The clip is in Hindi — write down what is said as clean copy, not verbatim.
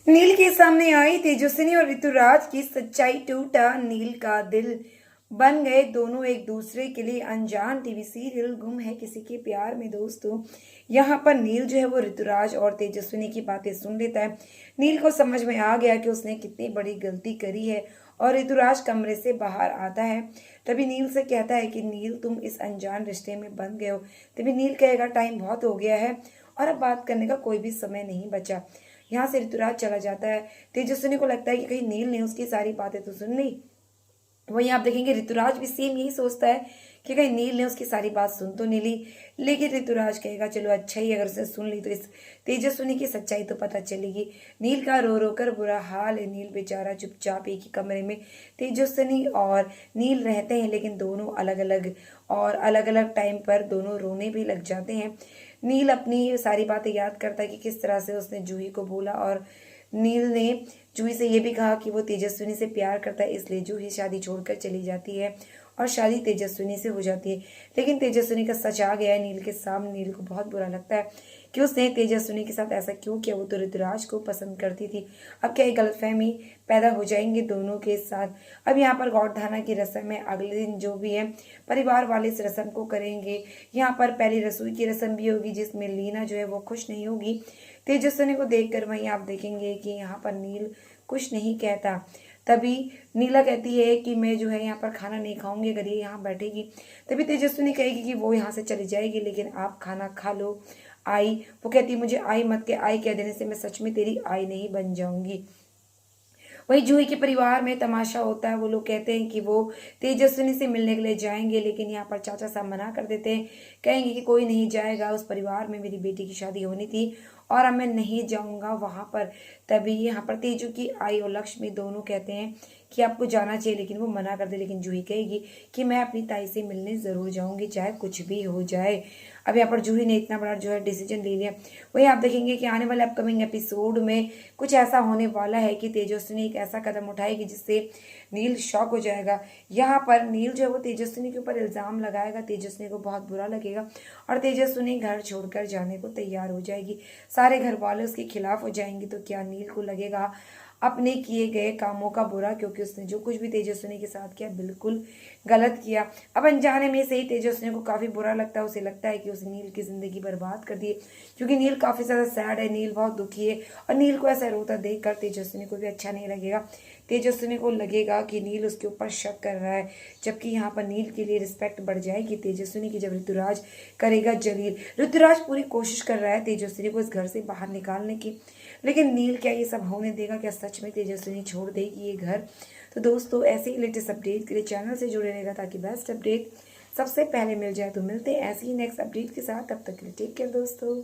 नील के सामने आई तेजस्विनी और ऋतुराज की सच्चाई। टूटा नील का दिल, बन गए दोनों एक दूसरे के लिए अनजान। टीवी सीरियल गुम है किसी के प्यार में। दोस्तों, यहाँ पर नील जो है वो ऋतुराज और तेजस्विनी की बातें सुन लेता है। नील को समझ में आ गया कि उसने कितनी बड़ी गलती करी है और ऋतुराज कमरे से बाहर आता है। तभी नील से कहता है कि नील, तुम इस अनजान रिश्ते में बंध गए हो। तभी नील कहेगा, टाइम बहुत हो गया है और अब बात करने का कोई भी समय नहीं बचा। यहाँ से ऋतुराज चला जाता है। तेजस्विनी को लगता है कि कहीं नील ने उसकी सारी बातें तो सुन ली। वहीं आप देखेंगे ऋतुराज भी सेम यही सोचता है कि कहीं नील ने उसकी सारी बात सुन तो नहीं ली। लेकिन ऋतुराज कहेगा, चलो अच्छा ही, अगर उसने सुन ली तो इस तेजस्विनी की सच्चाई तो पता चलेगी। नील का रो रो कर बुरा हाल है। नील बेचारा चुपचाप एक ही कमरे में तेजस्विनी और नील रहते हैं, लेकिन दोनों अलग अलग और अलग अलग टाइम पर दोनों रोने भी लग जाते हैं। नील अपनी सारी बातें याद करता है कि किस तरह से उसने जूही को बोला और नील ने जूही से ये भी कहा कि वो तेजस्विनी से प्यार करता है, इसलिए जूही शादी छोड़कर चली जाती है और शादी तेजस्विनी से हो जाती है। लेकिन तेजस्विनी का सच आ गया है नील के सामने। नील को बहुत बुरा लगता है कि उसने तेजस्विनी के साथ ऐसा क्यों किया। वो तो ऋतुराज को पसंद करती थी। अब क्या गलतफहमी पैदा हो जाएंगे दोनों के साथ। अब यहाँ पर गौठाना की रस्म है। अगले दिन जो भी है परिवार वाले इस रस्म को करेंगे। यहाँ पर पहली रसोई की रस्म भी होगी जिसमें लीना जो है वो खुश नहीं होगी तेजस्विनी को देखकर। वहीं आप देखेंगे कि यहाँ पर नील कुछ नहीं कहता। तभी नीला कहती है कि मैं जो है यहाँ पर खाना नहीं खाऊंगी अगर ये यहाँ बैठेगी। तभी तेजस्विनी कहेगी कि वो यहाँ से चली जाएगी, लेकिन आप खाना खा लो। आई, वो कहती है, मुझे आई मत के, आई कह देने से मैं सच में तेरी आई नहीं बन जाऊंगी। वही जूही के परिवार में तमाशा होता है। वो लोग कहते हैं कि वो तेजस्विनी से मिलने के लिए जाएंगे, लेकिन यहाँ पर चाचा साहब मना कर देते हैं। कहेंगे कि कोई नहीं जाएगा, उस परिवार में मेरी बेटी की शादी होनी थी और अब मैं नहीं जाऊंगा वहां पर। तभी यहाँ पर तेजू की आई और लक्ष्मी दोनों कहते हैं कि आपको जाना चाहिए, लेकिन वो मना कर दे। लेकिन जूही कहेगी कि मैं अपनी ताई से मिलने जरूर जाऊंगी, चाहे कुछ भी हो जाए। अब यहाँ पर जूही ने इतना बड़ा जो है डिसीजन ले लिया। वही आप देखेंगे कि आने वाले अपकमिंग एपिसोड में कुछ ऐसा होने वाला है कि तेजस्विनी एक ऐसा कदम उठाएगी जिससे नील शॉक हो जाएगा। यहाँ पर नील जो है वो तेजस्विनी के ऊपर इल्जाम लगाएगा। तेजस्विनी को बहुत बुरा लगेगा और तेजस्विनी घर छोड़कर जाने को तैयार हो जाएगी। सारे घर वाले उसके खिलाफ हो जाएंगे। तो क्या नील को लगेगा अपने किए गए कामों का बुरा, क्योंकि उसने जो कुछ भी तेजस्विनी के साथ किया बिल्कुल गलत किया। अब अनजाने में से ही तेजस्विनी को काफी बुरा लगता है। उसे लगता है कि उसने नील की जिंदगी बर्बाद कर दी, क्योंकि नील काफी ज्यादा सैड है, नील बहुत दुखी है और नील को ऐसा रोता देखकर तेजस्विनी को भी अच्छा नहीं लगेगा। तेजस्विनी को लगेगा कि नील उसके ऊपर शक कर रहा है, जबकि यहाँ पर नील के लिए रिस्पेक्ट बढ़ जाएगी तेजस्विनी की जब ऋतुराज करेगा जलील। ऋतुराज पूरी कोशिश कर रहा है तेजस्विनी को इस घर से बाहर निकालने की, लेकिन नील क्या ये सब होने देगा? क्या सच में तेजस्विनी छोड़ देगी ये घर? तो दोस्तों, ऐसे ही लेटेस्ट अपडेट के लिए चैनल से जुड़े रहेगा ताकि बेस्ट अपडेट सबसे पहले मिल जाए। तो मिलते हैं ऐसे ही नेक्स्ट अपडेट के साथ। तब तक के लिए टेक केयर दोस्तों।